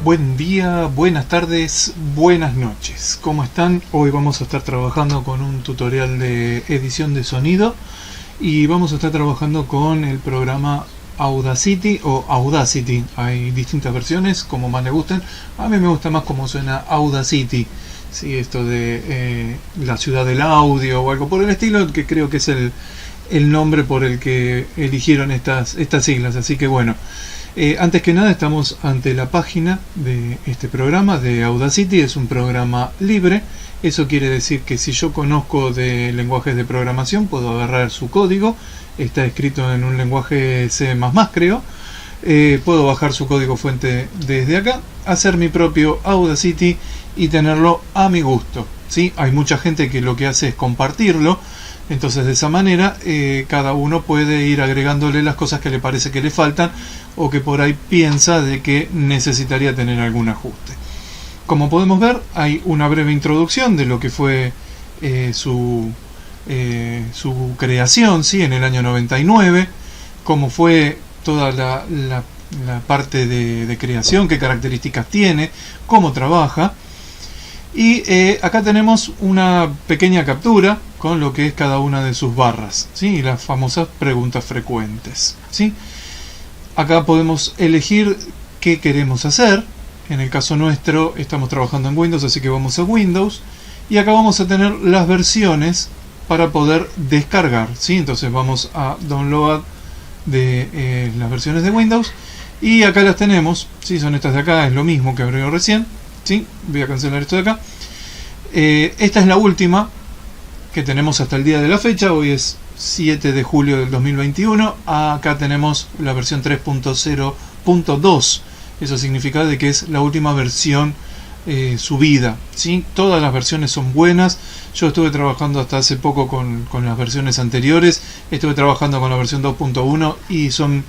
Buen día, buenas tardes, buenas noches. ¿Cómo están? Hoy vamos a estar trabajando con un tutorial de edición de sonido y vamos a estar trabajando con el programa Audacity o Audacity. Hay distintas versiones, como más le gusten. A mí me gusta más como suena Audacity. Sí, esto de la ciudad del audio o algo por el estilo, que creo que es el nombre por el que eligieron estas siglas. Así que bueno. Antes que nada estamos ante la página de este programa de Audacity. Es un programa libre. Eso quiere decir que si yo conozco de lenguajes de programación puedo agarrar su código. Está escrito en un lenguaje C++, creo. Puedo bajar su código fuente desde acá, hacer mi propio Audacity y tenerlo a mi gusto, ¿sí? Hay mucha gente que lo que hace es compartirlo. Entonces de esa manera cada uno puede ir agregándole las cosas que le parece que le faltan o que por ahí piensa de que necesitaría tener algún ajuste. Como podemos ver, hay una breve introducción de lo que fue su creación, ¿sí? En el año 99, cómo fue toda la parte de creación, qué características tiene, cómo trabaja. Y acá tenemos una pequeña captura con lo que es cada una de sus barras, ¿sí? Y las famosas preguntas frecuentes, ¿sí? Acá podemos elegir qué queremos hacer. En el caso nuestro estamos trabajando en Windows, así que vamos a Windows. Y acá vamos a tener las versiones para poder descargar, ¿sí? Entonces vamos a Download de las versiones de Windows. Y acá las tenemos, ¿sí? Son estas de acá, es lo mismo que abrió recién. ¿Sí? Voy a cancelar esto de acá. Esta es la última que tenemos hasta el día de la fecha. Hoy es 7 de julio del 2021. Acá tenemos la versión 3.0.2. Eso significa de que es la última versión subida, ¿sí? Todas las versiones son buenas. Yo estuve trabajando hasta hace poco con las versiones anteriores. Estuve trabajando con la versión 2.1 y son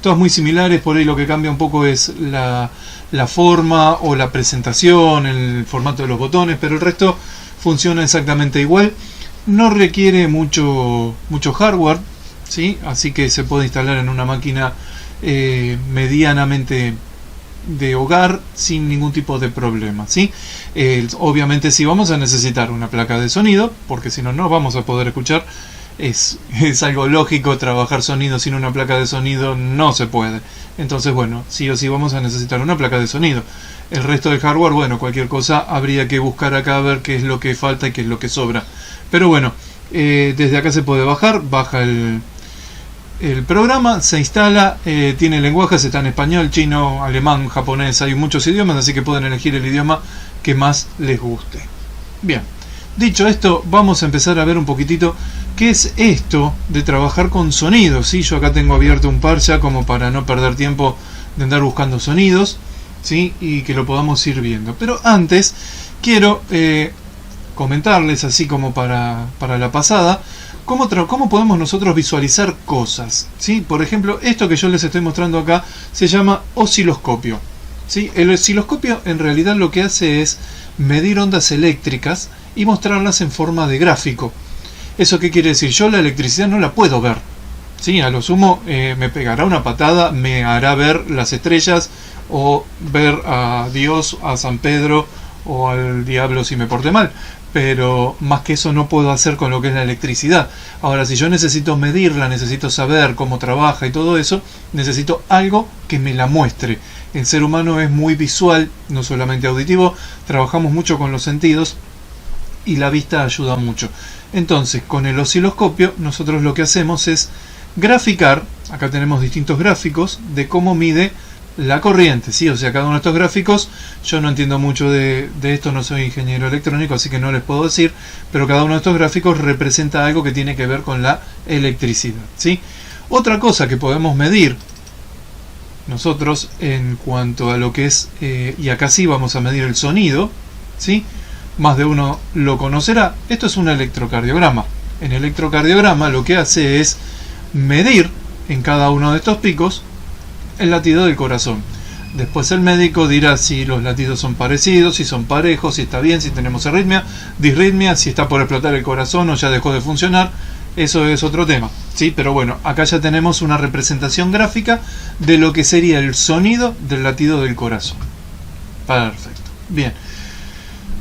todas muy similares. Por ahí lo que cambia un poco es la forma o la presentación, el formato de los botones, pero el resto funciona exactamente igual. No requiere mucho hardware, ¿sí? Así que se puede instalar en una máquina medianamente de hogar sin ningún tipo de problema, ¿sí? Obviamente sí vamos a necesitar una placa de sonido, porque si no, no vamos a poder escuchar. Es algo lógico, trabajar sonido sin una placa de sonido no se puede. Entonces, bueno, sí o sí vamos a necesitar una placa de sonido. El resto del hardware, bueno, cualquier cosa habría que buscar acá a ver qué es lo que falta y qué es lo que sobra. Pero bueno, desde acá se puede baja el programa, se instala, tiene lenguajes, está en español, chino, alemán, japonés, hay muchos idiomas, así que pueden elegir el idioma que más les guste. Bien. Dicho esto, vamos a empezar a ver un poquitito qué es esto de trabajar con sonidos, ¿sí? Yo acá tengo abierto un par ya como para no perder tiempo de andar buscando sonidos, ¿sí? Y que lo podamos ir viendo. Pero antes quiero comentarles, así como para la pasada, cómo podemos nosotros visualizar cosas, ¿sí? Por ejemplo, esto que yo les estoy mostrando acá se llama osciloscopio, ¿sí? El osciloscopio en realidad lo que hace es medir ondas eléctricas y mostrarlas en forma de gráfico. ¿Eso qué quiere decir? Yo la electricidad no la puedo ver, ¿sí? A lo sumo me pegará una patada, me hará ver las estrellas o ver a Dios, a San Pedro o al diablo si me porté mal. Pero más que eso no puedo hacer con lo que es la electricidad. Ahora, si yo necesito medirla, necesito saber cómo trabaja y todo eso, necesito algo que me la muestre. El ser humano es muy visual, no solamente auditivo, trabajamos mucho con los sentidos y la vista ayuda mucho. Entonces, con el osciloscopio nosotros lo que hacemos es graficar. Acá tenemos distintos gráficos de cómo mide la corriente, ¿sí? O sea, cada uno de estos gráficos, yo no entiendo mucho de esto, no soy ingeniero electrónico, así que no les puedo decir, pero cada uno de estos gráficos representa algo que tiene que ver con la electricidad, ¿sí? Otra cosa que podemos medir nosotros en cuanto a lo que es, y acá sí vamos a medir el sonido, ¿sí? Más de uno lo conocerá. Esto es un electrocardiograma. En el electrocardiograma lo que hace es medir en cada uno de estos picos el latido del corazón. Después el médico dirá si los latidos son parecidos, si son parejos, si está bien, si tenemos arritmia, disritmia, si está por explotar el corazón o ya dejó de funcionar. Eso es otro tema, ¿sí? Pero bueno, acá ya tenemos una representación gráfica de lo que sería el sonido del latido del corazón. Perfecto. Bien.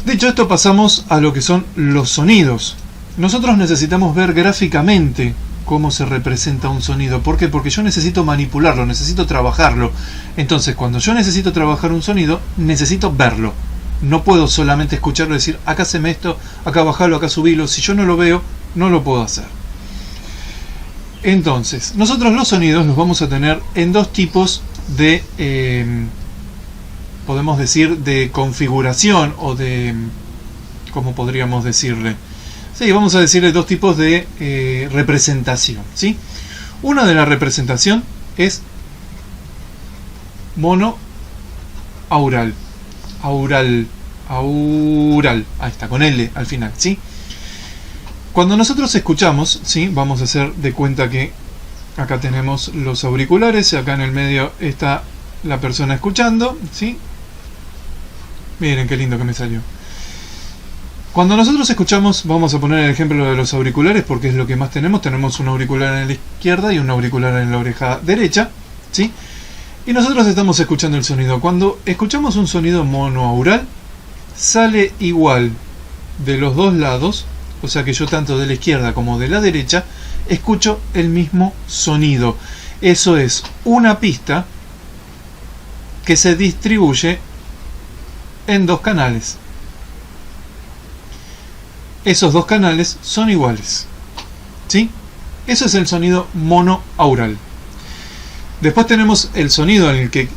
Dicho esto, pasamos a lo que son los sonidos. Nosotros necesitamos ver gráficamente cómo se representa un sonido. ¿Por qué? Porque yo necesito manipularlo, necesito trabajarlo. Entonces, cuando yo necesito trabajar un sonido, necesito verlo. No puedo solamente escucharlo y decir, acá haceme esto, acá bajalo, acá subilo. Si yo no lo veo, no lo puedo hacer. Entonces, nosotros los sonidos los vamos a tener en dos tipos de, podemos decir, de configuración o de, ¿cómo podríamos decirle? Sí, vamos a decirle dos tipos de representación, ¿sí? Una de la representación es monoaural. Aural, ahí está, con L al final, ¿sí? Cuando nosotros escuchamos, ¿sí? Vamos a hacer de cuenta que acá tenemos los auriculares y acá en el medio está la persona escuchando, ¿sí? Miren qué lindo que me salió. Cuando nosotros escuchamos, vamos a poner el ejemplo de los auriculares porque es lo que más tenemos. Tenemos un auricular en la izquierda y un auricular en la oreja derecha, ¿sí? Y nosotros estamos escuchando el sonido. Cuando escuchamos un sonido monoaural, sale igual de los dos lados, o sea que yo tanto de la izquierda como de la derecha escucho el mismo sonido. Eso es una pista que se distribuye en dos canales. Esos dos canales son iguales, ¿sí? Eso es el sonido monoaural. Después tenemos el sonido en el que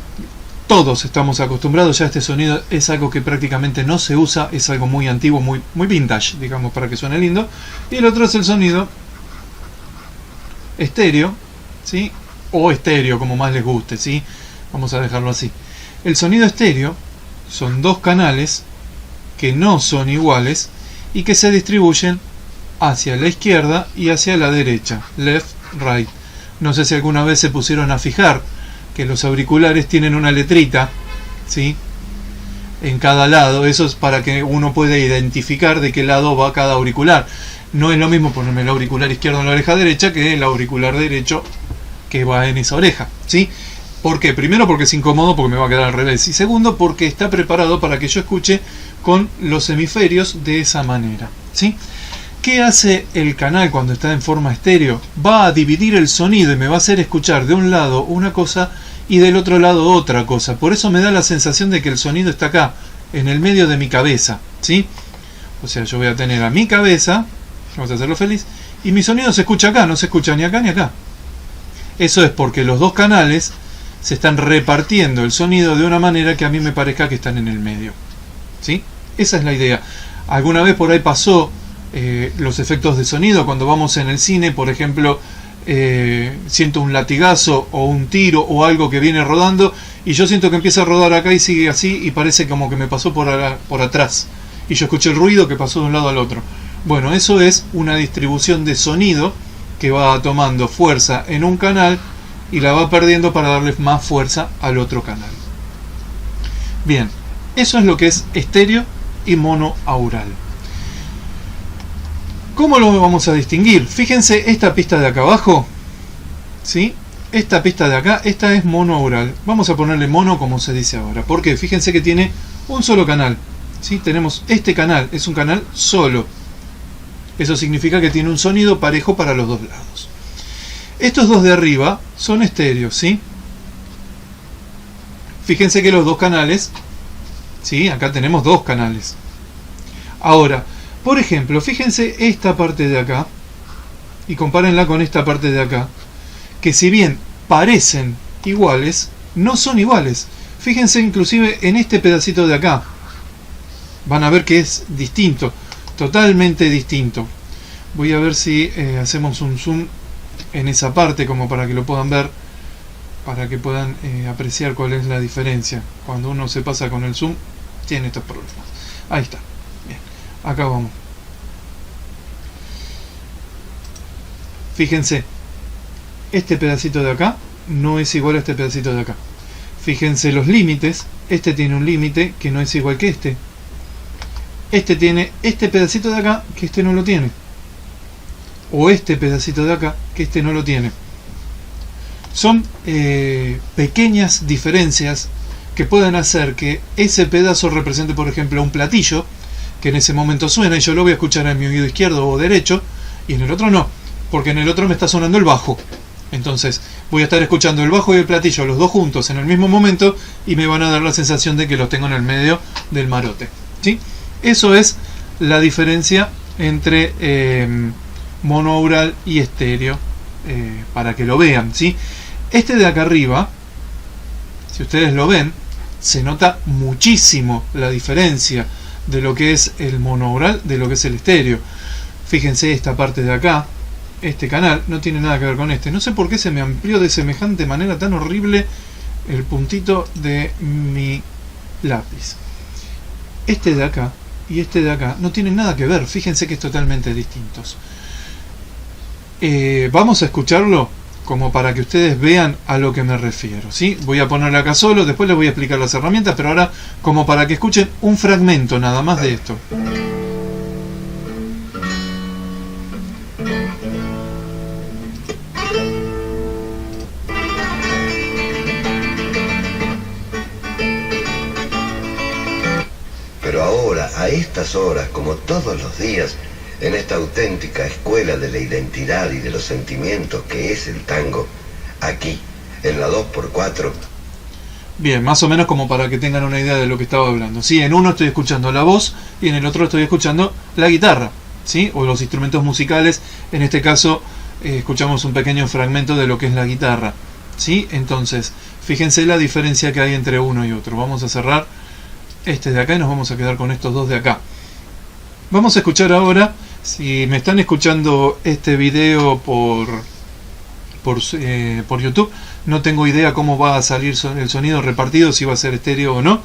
todos estamos acostumbrados. Ya este sonido es algo que prácticamente no se usa, es algo muy antiguo, muy vintage, digamos, para que suene lindo. Y el otro es el sonido estéreo, ¿sí? O estéreo, como más les guste, ¿sí? Vamos a dejarlo así. El sonido estéreo son dos canales que no son iguales y que se distribuyen hacia la izquierda y hacia la derecha, left, right. No sé si alguna vez se pusieron a fijar que los auriculares tienen una letrita, ¿sí? En cada lado. Eso es para que uno pueda identificar de qué lado va cada auricular. No es lo mismo ponerme el auricular izquierdo en la oreja derecha que el auricular derecho que va en esa oreja, ¿sí? ¿Por qué? Primero porque es incómodo, porque me va a quedar al revés. Y segundo porque está preparado para que yo escuche con los hemisferios de esa manera, ¿sí? ¿Qué hace el canal cuando está en forma estéreo? Va a dividir el sonido y me va a hacer escuchar de un lado una cosa y del otro lado otra cosa. Por eso me da la sensación de que el sonido está acá, en el medio de mi cabeza, ¿sí? O sea, yo voy a tener a mi cabeza, vamos a hacerlo feliz, y mi sonido se escucha acá, no se escucha ni acá ni acá. Eso es porque los dos canales se están repartiendo el sonido de una manera que a mí me parezca que están en el medio, ¿sí? Esa es la idea. Alguna vez por ahí pasó los efectos de sonido cuando vamos en el cine, por ejemplo, siento un latigazo o un tiro o algo que viene rodando y yo siento que empieza a rodar acá y sigue así y parece como que me pasó por atrás y yo escuché el ruido que pasó de un lado al otro. Bueno, eso es una distribución de sonido que va tomando fuerza en un canal y la va perdiendo para darle más fuerza al otro canal. Bien, eso es lo que es estéreo y monoaural. ¿Cómo lo vamos a distinguir? Fíjense esta pista de acá abajo, ¿sí? Esta pista de acá, esta es monoaural. Vamos a ponerle mono como se dice ahora. ¿Por qué? Fíjense que tiene un solo canal, ¿sí? Tenemos este canal, es un canal solo. Eso significa que tiene un sonido parejo para los dos lados. Estos dos de arriba son estéreos, ¿sí? Fíjense que los dos canales, ¿sí? Acá tenemos dos canales. Ahora, por ejemplo, fíjense esta parte de acá y compárenla con esta parte de acá, que si bien parecen iguales, no son iguales. Fíjense inclusive en este pedacito de acá. Van a ver que es distinto, totalmente distinto. Voy a ver si hacemos un zoom en esa parte como para que lo puedan ver, para que puedan apreciar cuál es la diferencia. Cuando uno se pasa con el zoom, tiene estos problemas. Ahí está. Bien. Acá vamos. Fíjense, este pedacito de acá no es igual a este pedacito de acá. Fíjense los límites. Este tiene un límite que no es igual que este. Este tiene este pedacito de acá que este no lo tiene. O este pedacito de acá que este no lo tiene. Son pequeñas diferencias que pueden hacer que ese pedazo represente, por ejemplo, un platillo que en ese momento suena y yo lo voy a escuchar en mi oído izquierdo o derecho, y en el otro no, porque en el otro me está sonando el bajo. Entonces voy a estar escuchando el bajo y el platillo, los dos juntos en el mismo momento, y me van a dar la sensación de que los tengo en el medio del marote, ¿sí? Eso es la diferencia entre monoaural y estéreo, para que lo vean, ¿sí? Este de acá arriba, si ustedes lo ven, se nota muchísimo la diferencia de lo que es el monoaural de lo que es el estéreo. Fíjense esta parte de acá, este canal no tiene nada que ver con este. No sé por qué se me amplió de semejante manera tan horrible el puntito de mi lápiz. Este de acá y este de acá no tienen nada que ver. Fíjense que es totalmente distintos. Vamos a escucharlo como para que ustedes vean a lo que me refiero, ¿sí? Voy a ponerlo acá solo, después les voy a explicar las herramientas, pero ahora como para que escuchen un fragmento nada más de esto. Pero ahora, a estas horas, como todos los días, en esta auténtica escuela de la identidad y de los sentimientos que es el tango, aquí, en la 2x4. Bien, más o menos como para que tengan una idea de lo que estaba hablando. Sí, en uno estoy escuchando la voz y en el otro estoy escuchando la guitarra, ¿sí? O los instrumentos musicales. En este caso escuchamos un pequeño fragmento de lo que es la guitarra, ¿sí? Entonces, fíjense la diferencia que hay entre uno y otro. Vamos a cerrar este de acá y nos vamos a quedar con estos dos de acá. Vamos a escuchar ahora, si me están escuchando este video por YouTube, no tengo idea cómo va a salir el sonido repartido, si va a ser estéreo o no,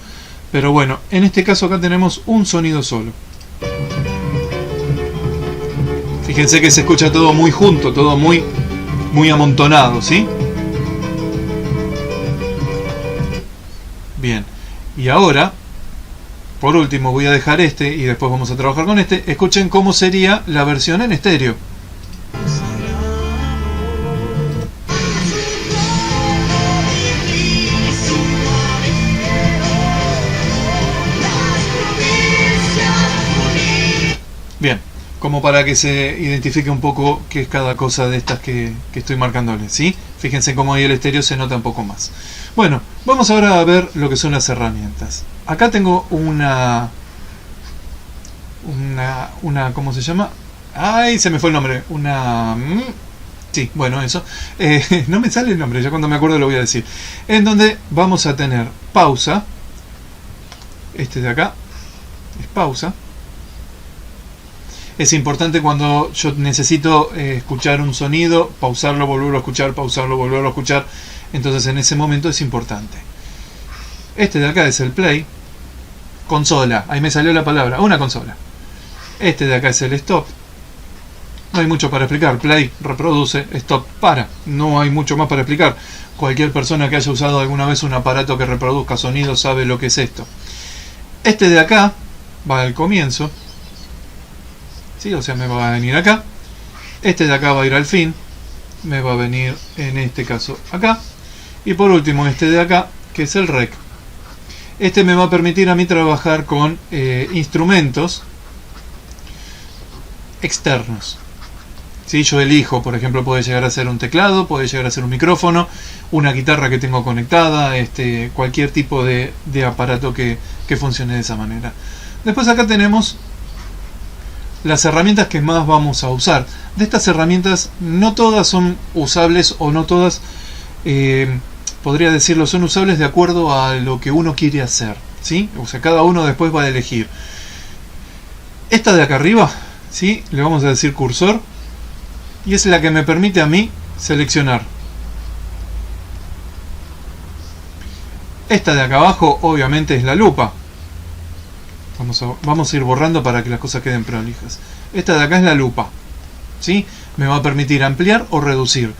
pero bueno, en este caso acá tenemos un sonido solo. Fíjense que se escucha todo muy junto, todo muy amontonado, ¿sí? Bien, y ahora, por último, voy a dejar este y después vamos a trabajar con este. Escuchen cómo sería la versión en estéreo. Bien, como para que se identifique un poco qué es cada cosa de estas que estoy marcándoles, ¿sí? Fíjense cómo ahí el estéreo se nota un poco más. Bueno, vamos ahora a ver lo que son las herramientas. Acá tengo una ¿cómo se llama? ¡Ay! Se me fue el nombre. Sí, bueno, eso. No me sale el nombre, ya cuando me acuerdo lo voy a decir. En donde vamos a tener pausa. Este de acá es pausa. Es importante cuando yo necesito escuchar un sonido, pausarlo, volverlo a escuchar, pausarlo, volverlo a escuchar. Entonces en ese momento es importante. Este de acá es el play. Consola, ahí me salió la palabra, una consola. Este de acá es el stop. No hay mucho para explicar. Play, reproduce, stop, para. No hay mucho más para explicar. Cualquier persona que haya usado alguna vez un aparato que reproduzca sonido sabe lo que es esto. Este de acá va al comienzo. ¿Sí? O sea, me va a venir acá. Este de acá va a ir al fin. Me va a venir en este caso acá. Y por último este de acá, que es el rec. Este me va a permitir a mí trabajar con instrumentos externos. ¿Sí? Yo elijo, por ejemplo, puede llegar a ser un teclado, puede llegar a ser un micrófono, una guitarra que tengo conectada, cualquier tipo de aparato que funcione de esa manera. Después acá tenemos las herramientas que más vamos a usar. De estas herramientas no todas son usables, o no todas, podría decirlo, son usables de acuerdo a lo que uno quiere hacer, ¿sí? O sea, cada uno después va a elegir. Esta de acá arriba, ¿sí? Le vamos a decir cursor, y es la que me permite a mí seleccionar. Esta de acá abajo obviamente es la lupa. Vamos a ir borrando para que las cosas queden prolijas. Esta de acá es la lupa, ¿sí? Me va a permitir ampliar o reducir.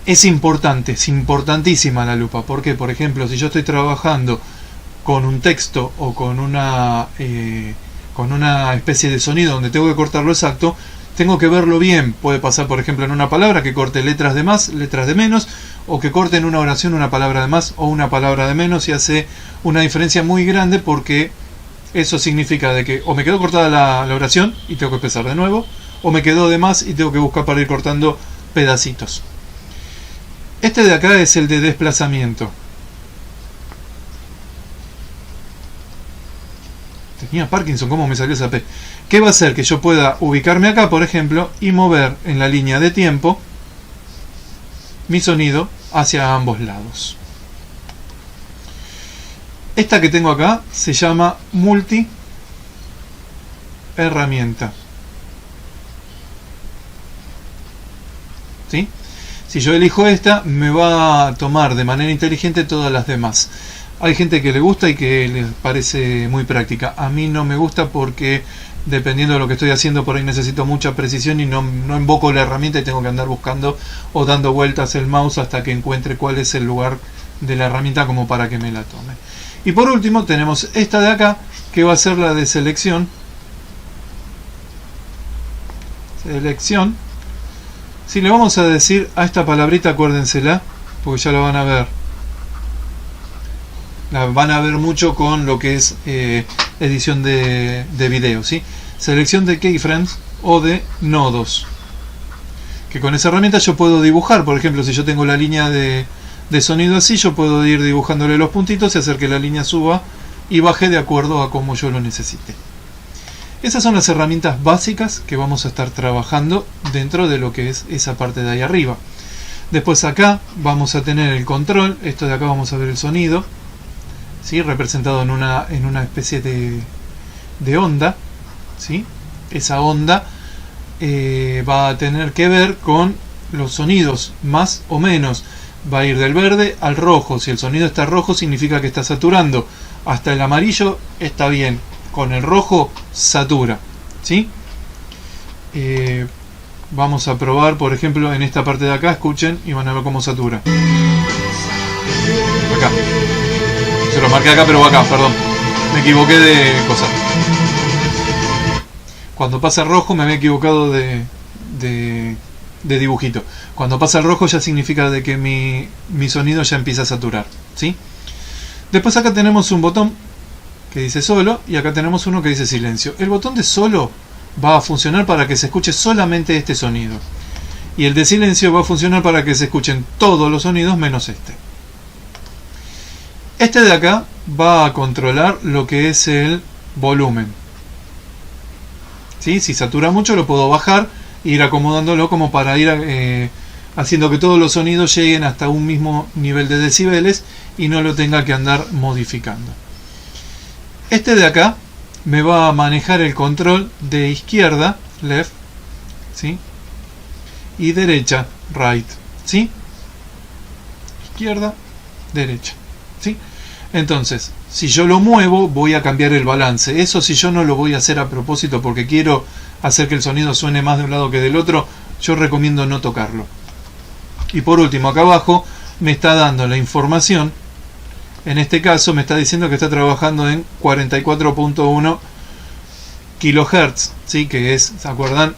Es importante, es importantísima la lupa. ¿Por qué? Por ejemplo, si yo estoy trabajando con un texto o con una especie de sonido donde tengo que cortarlo exacto, tengo que verlo bien. Puede pasar, por ejemplo, en una palabra que corte letras de más, letras de menos, o que corte en una oración una palabra de más o una palabra de menos, y hace una diferencia muy grande, porque eso significa de que o me quedó cortada la oración y tengo que empezar de nuevo, o me quedó de más y tengo que buscar para ir cortando pedacitos. Este de acá es el de desplazamiento. Tenía Parkinson, ¿cómo me salió esa P? ¿Qué va a hacer? Que yo pueda ubicarme acá, por ejemplo, y mover en la línea de tiempo mi sonido hacia ambos lados. Esta que tengo acá se llama multi herramienta. ¿Sí? Si yo elijo esta, me va a tomar de manera inteligente todas las demás. Hay gente que le gusta y que les parece muy práctica. A mí no me gusta porque dependiendo de lo que estoy haciendo, por ahí necesito mucha precisión y no invoco la herramienta y tengo que andar buscando o dando vueltas el mouse hasta que encuentre cuál es el lugar de la herramienta como para que me la tome. Y por último tenemos esta de acá, que va a ser la de selección. Selección. Si le vamos a decir a esta palabrita, acuérdensela, porque ya la van a ver. La van a ver mucho con lo que es edición de video, ¿sí? Selección de keyframes o de nodos. Que con esa herramienta yo puedo dibujar. Por ejemplo, si yo tengo la línea de sonido así, yo puedo ir dibujándole los puntitos y hacer que la línea suba y baje de acuerdo a como yo lo necesite. Esas son las herramientas básicas que vamos a estar trabajando dentro de lo que es esa parte de ahí arriba. Después acá vamos a tener el control. Esto de acá vamos a ver el sonido, ¿sí? Representado en una especie de onda, ¿sí? Esa onda va a tener que ver con los sonidos más o menos. Va a ir del verde al rojo. Si el sonido está rojo significa que está saturando. Hasta el amarillo está bien. Con el rojo satura, ¿sí? Vamos a probar, por ejemplo, en esta parte de acá. Escuchen y van a ver cómo satura. Acá. Se lo marqué acá, pero acá, perdón. Me equivoqué de cosa. Cuando pasa el rojo me había equivocado de dibujito. Cuando pasa el rojo ya significa de que mi sonido ya empieza a saturar, ¿sí? Después acá tenemos un botón que dice solo y acá tenemos uno que dice silencio. El botón de solo va a funcionar para que se escuche solamente este sonido, y el de silencio va a funcionar para que se escuchen todos los sonidos menos este. Este de acá va a controlar lo que es el volumen, ¿sí? Si satura mucho lo puedo bajar e ir acomodándolo como para ir haciendo que todos los sonidos lleguen hasta un mismo nivel de decibeles y no lo tenga que andar modificando. Este de acá me va a manejar el control de izquierda, left, ¿sí? Y derecha, right, ¿sí? Izquierda, derecha, ¿sí? Entonces, si yo lo muevo, voy a cambiar el balance. Eso si yo no lo voy a hacer a propósito porque quiero hacer que el sonido suene más de un lado que del otro, yo recomiendo no tocarlo. Y por último, acá abajo me está dando la información. En este caso me está diciendo que está trabajando en 44.1 kHz, ¿sí? Que es, ¿se acuerdan?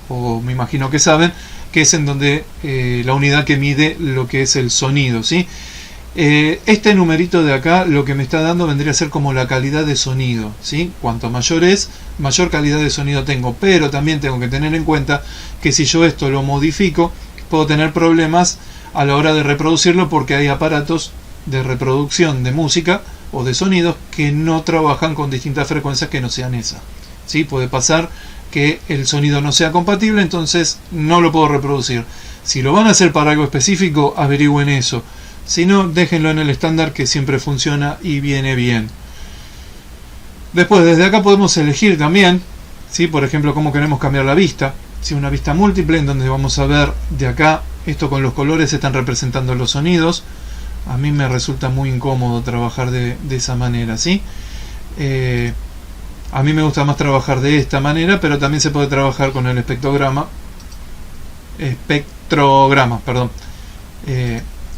O me imagino que saben, que es en donde la unidad que mide lo que es el sonido, ¿sí? Este numerito de acá lo que me está dando vendría a ser como la calidad de sonido, ¿sí? Cuanto mayor es, mayor calidad de sonido tengo, pero también tengo que tener en cuenta que si yo esto lo modifico, puedo tener problemas a la hora de reproducirlo, porque hay aparatos de reproducción de música o de sonidos que no trabajan con distintas frecuencias que no sean esa, ¿sí? Puede pasar que el sonido no sea compatible, entonces no lo puedo reproducir. Si lo van a hacer para algo específico, averigüen eso. Si no, déjenlo en el estándar, que siempre funciona y viene bien. Después, desde acá podemos elegir también, ¿sí? Por ejemplo, cómo queremos cambiar la vista. ¿Sí? Una vista múltiple en donde vamos a ver de acá, esto con los colores están representando los sonidos. A mí me resulta muy incómodo trabajar de esa manera, ¿sí? A mí me gusta más trabajar de esta manera, pero también se puede trabajar con el espectrograma, perdón.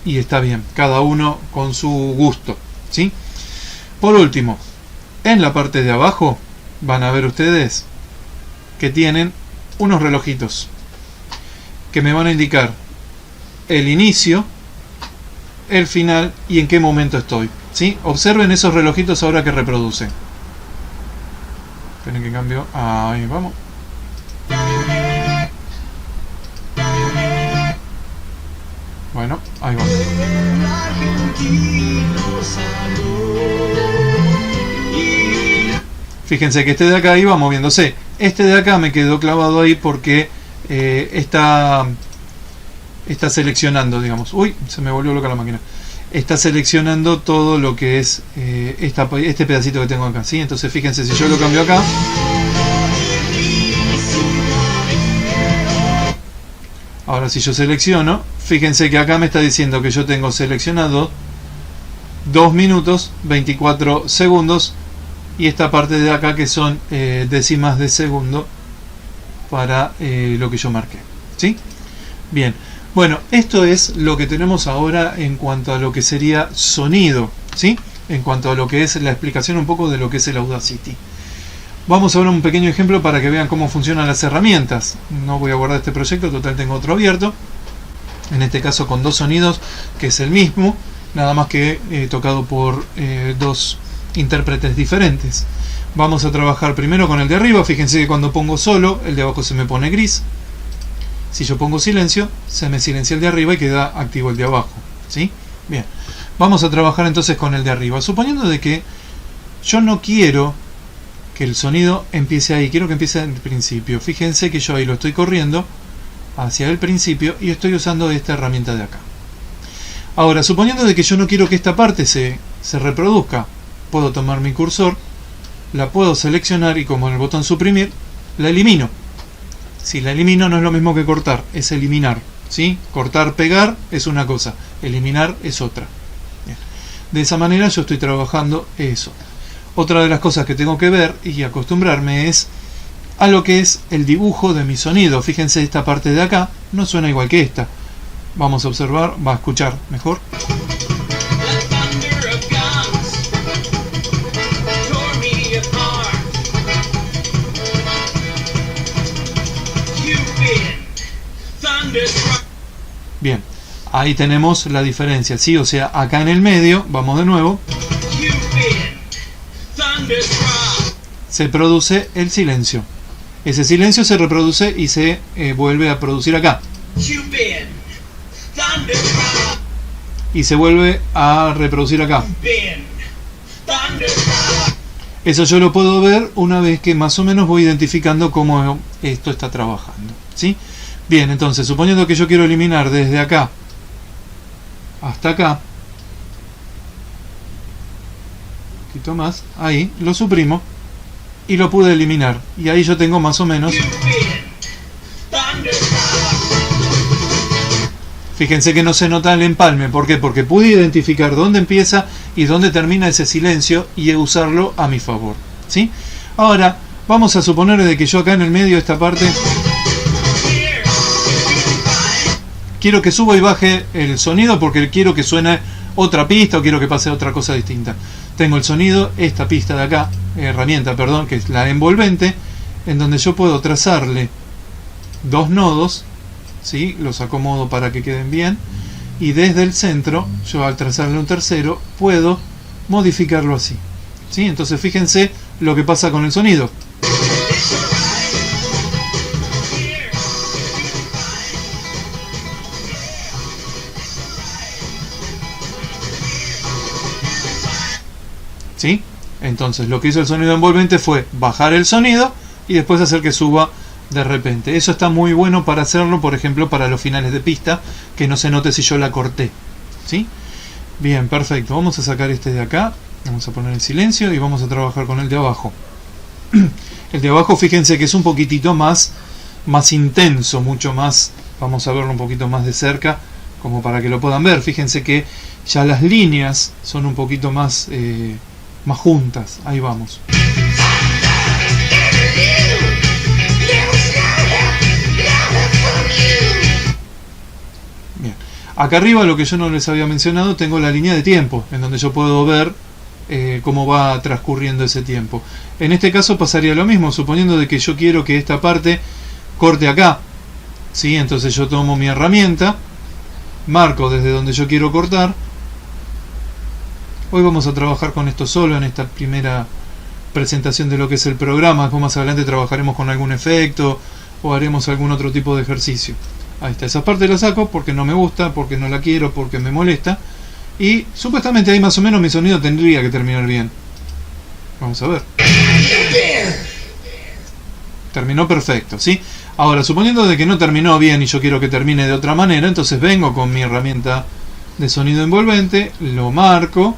Y está bien, cada uno con su gusto, ¿sí? Por último, en la parte de abajo van a ver ustedes que tienen unos relojitos que me van a indicar el inicio, el final y en qué momento estoy, ¿sí? Observen esos relojitos ahora que reproduce. Esperen que cambio. Ahí vamos. Bueno, ahí va. Fíjense que este de acá iba moviéndose. Este de acá me quedó clavado ahí porque está seleccionando, digamos. Uy, se me volvió loca la máquina. Está seleccionando todo lo que es este pedacito que tengo acá, ¿sí? Entonces fíjense, si yo lo cambio acá, ahora si yo selecciono, fíjense que acá me está diciendo que yo tengo seleccionado 2 minutos 24 segundos y esta parte de acá que son décimas de segundo para lo que yo marqué, ¿sí? Bien, bueno, esto es lo que tenemos ahora en cuanto a lo que sería sonido, ¿sí? En cuanto a lo que es la explicación un poco de lo que es el Audacity. Vamos a ver un pequeño ejemplo para que vean cómo funcionan las herramientas. No voy a guardar este proyecto, total tengo otro abierto. En este caso con 2 sonidos, que es el mismo, nada más que tocado por 2 intérpretes diferentes. Vamos a trabajar primero con el de arriba. Fíjense que cuando pongo solo, el de abajo se me pone gris. Si yo pongo silencio, se me silencia el de arriba y queda activo el de abajo, ¿sí? Bien, vamos a trabajar entonces con el de arriba. Suponiendo de que yo no quiero que el sonido empiece ahí, quiero que empiece al principio. Fíjense que yo ahí lo estoy corriendo hacia el principio y estoy usando esta herramienta de acá. Ahora, suponiendo de que yo no quiero que esta parte se reproduzca, puedo tomar mi cursor, la puedo seleccionar y como en el botón suprimir, la elimino. Si la elimino no es lo mismo que cortar, es eliminar, ¿sí? Cortar, pegar es una cosa, eliminar es otra. Bien. De esa manera yo estoy trabajando eso. Otra de las cosas que tengo que ver y acostumbrarme es a lo que es el dibujo de mi sonido. Fíjense, esta parte de acá no suena igual que esta. Vamos a observar, va a escuchar mejor. Bien, ahí tenemos la diferencia, ¿sí? O sea, acá en el medio, vamos de nuevo, se produce el silencio. Ese silencio se reproduce y se vuelve a producir acá. Y se vuelve a reproducir acá. Eso yo lo puedo ver una vez que más o menos voy identificando cómo esto está trabajando, ¿sí? Bien, entonces, suponiendo que yo quiero eliminar desde acá hasta acá, un poquito más, ahí, lo suprimo y lo pude eliminar. Y ahí yo tengo más o menos... Fíjense que no se nota el empalme. ¿Por qué? Porque pude identificar dónde empieza y dónde termina ese silencio y usarlo a mi favor, ¿sí? Ahora, vamos a suponer de que yo acá en el medio de esta parte... quiero que suba y baje el sonido porque quiero que suene otra pista o quiero que pase otra cosa distinta. Tengo el sonido, esta pista de acá, herramienta, perdón, que es la envolvente, en donde yo puedo trazarle 2 nodos, ¿sí? Los acomodo para que queden bien, y desde el centro, yo al trazarle un tercero, puedo modificarlo así, ¿sí? Entonces fíjense lo que pasa con el sonido. ¿Sí? Entonces lo que hizo el sonido envolvente fue bajar el sonido y después hacer que suba de repente. Eso está muy bueno para hacerlo, por ejemplo, para los finales de pista, que no se note si yo la corté, ¿sí? Bien, perfecto. Vamos a sacar este de acá, vamos a poner el silencio y vamos a trabajar con el de abajo. El de abajo, fíjense que es un poquitito más intenso, mucho más, vamos a verlo un poquito más de cerca, como para que lo puedan ver. Fíjense que ya las líneas son un poquito más juntas. Ahí vamos. Bien. Acá arriba, lo que yo no les había mencionado, tengo la línea de tiempo, en donde yo puedo ver cómo va transcurriendo ese tiempo. En este caso pasaría lo mismo, suponiendo de que yo quiero que esta parte corte acá, ¿sí? Entonces yo tomo mi herramienta marco desde donde yo quiero cortar. Hoy vamos a trabajar con esto solo en esta primera presentación de lo que es el programa. Después más adelante trabajaremos con algún efecto o haremos algún otro tipo de ejercicio. Ahí está, esa parte la saco porque no me gusta, porque no la quiero, porque me molesta. Y supuestamente ahí más o menos mi sonido tendría que terminar bien. Vamos a ver. Terminó perfecto, ¿sí? Ahora, suponiendo de que no terminó bien y yo quiero que termine de otra manera, entonces vengo con mi herramienta de sonido envolvente, lo marco,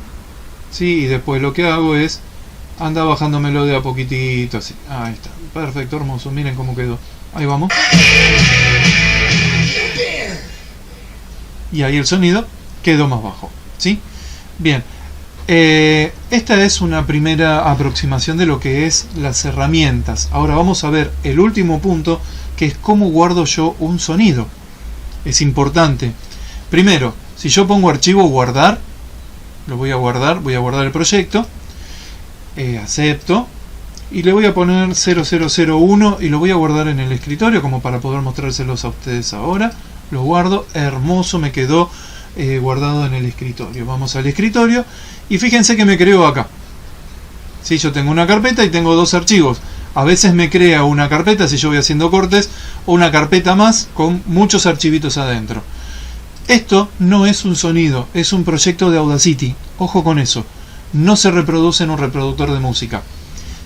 ¿sí? Y después lo que hago es anda bajándomelo de a poquitito, así. Ahí está, perfecto, hermoso, miren cómo quedó. Ahí vamos. Y ahí el sonido quedó más bajo, ¿sí? Bien. Esta es una primera aproximación de lo que es las herramientas. Ahora vamos a ver el último punto, que es cómo guardo yo un sonido. Es importante. Primero, si yo pongo archivo guardar, lo voy a guardar el proyecto, acepto, y le voy a poner 0001 y lo voy a guardar en el escritorio como para poder mostrárselos a ustedes ahora. Lo guardo, hermoso, me quedó guardado en el escritorio. Vamos al escritorio y fíjense que me creo acá. ¿Sí? Yo tengo una carpeta y tengo dos archivos. A veces me crea una carpeta, si yo voy haciendo cortes, o una carpeta más con muchos archivitos adentro. Esto no es un sonido, es un proyecto de Audacity. Ojo con eso. No se reproduce en un reproductor de música.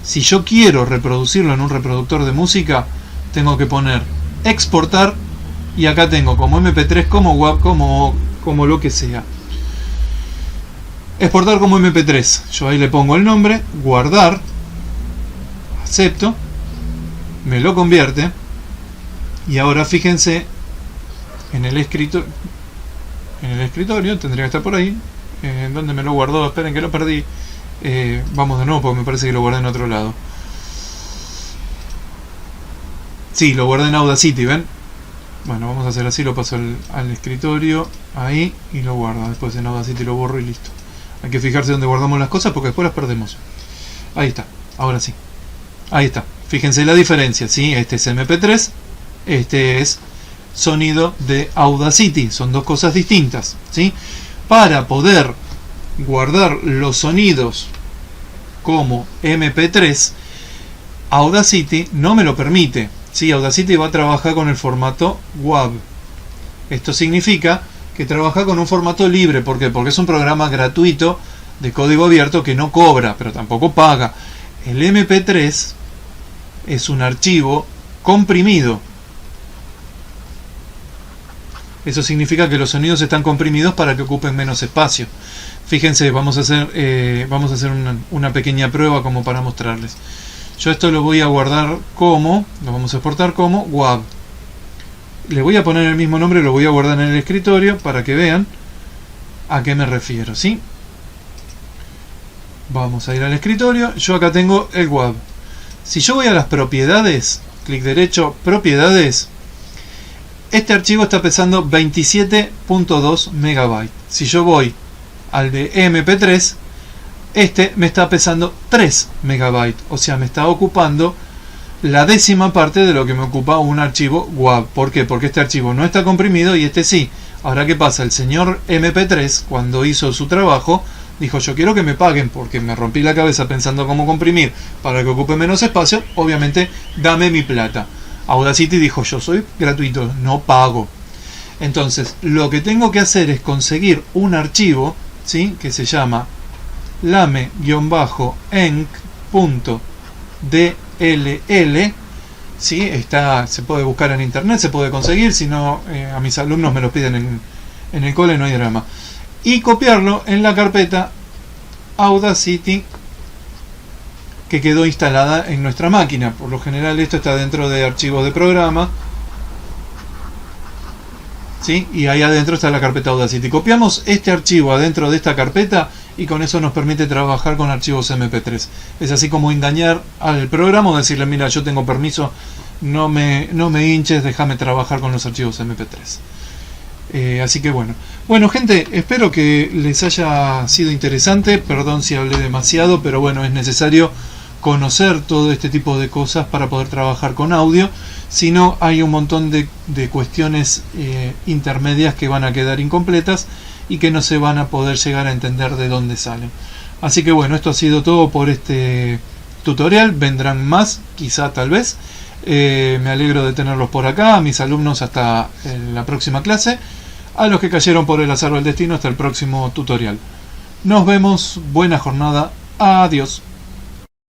Si yo quiero reproducirlo en un reproductor de música, tengo que poner exportar, y acá tengo como MP3, como WAV, como lo que sea. Exportar como MP3. Yo ahí le pongo el nombre, guardar, acepto, me lo convierte, y ahora fíjense en el escritorio, tendría que estar por ahí. ¿Dónde me lo guardó? Esperen que lo perdí. Vamos de nuevo porque me parece que lo guardé en otro lado. Sí, lo guardé en Audacity, ¿ven? Bueno, vamos a hacer así, lo paso al escritorio, ahí, y lo guardo. Después en Audacity lo borro y listo. Hay que fijarse dónde guardamos las cosas porque después las perdemos. Ahí está, ahora sí. Ahí está, fíjense la diferencia, ¿sí? Este es MP3, este es sonido de Audacity, son dos cosas distintas, ¿sí? Para poder guardar los sonidos como MP3, Audacity no me lo permite. Sí, Audacity va a trabajar con el formato WAV. Esto significa que trabaja con un formato libre. ¿Por qué? Porque es un programa gratuito de código abierto que no cobra, pero tampoco paga. El MP3 es un archivo comprimido. Eso significa que los sonidos están comprimidos para que ocupen menos espacio. Fíjense, vamos a hacer una pequeña prueba como para mostrarles. Yo esto lo voy a guardar como, lo vamos a exportar como WAV. Le voy a poner el mismo nombre, lo voy a guardar en el escritorio para que vean a qué me refiero, ¿sí? Vamos a ir al escritorio. Yo acá tengo el WAV. Si yo voy a las propiedades, clic derecho, propiedades, este archivo está pesando 27.2 megabytes. Si yo voy al de MP3, este me está pesando 3 megabytes, o sea, me está ocupando la décima parte de lo que me ocupa un archivo WAV. ¿Por qué? Porque este archivo no está comprimido y este sí. Ahora, ¿qué pasa? El señor MP3, cuando hizo su trabajo, dijo: yo quiero que me paguen porque me rompí la cabeza pensando cómo comprimir para que ocupe menos espacio. Obviamente, dame mi plata. Audacity dijo: yo soy gratuito, no pago. Entonces, lo que tengo que hacer es conseguir un archivo, ¿sí?, que se llama lame-enc.dll, ¿sí? Se puede buscar en internet, se puede conseguir, si no, a mis alumnos me lo piden en el cole, no hay drama. Y copiarlo en la carpeta Audacity que quedó instalada en nuestra máquina. Por lo general esto está dentro de archivos de programa, ¿sí? Y ahí adentro está la carpeta Audacity. Copiamos este archivo adentro de esta carpeta y con eso nos permite trabajar con archivos MP3. Es así como engañar al programa o decirle: mira, yo tengo permiso, no me hinches, déjame trabajar con los archivos MP3. Así que bueno gente, espero que les haya sido interesante. Perdón si hablé demasiado, pero bueno, es necesario conocer todo este tipo de cosas para poder trabajar con audio, sino hay un montón de cuestiones intermedias que van a quedar incompletas y que no se van a poder llegar a entender de dónde salen. Así que bueno, esto ha sido todo por este tutorial. Vendrán más, quizá, tal vez. Me alegro de tenerlos por acá, a mis alumnos hasta la próxima clase, a los que cayeron por el azar o el destino hasta el próximo tutorial. Nos vemos, buena jornada, adiós.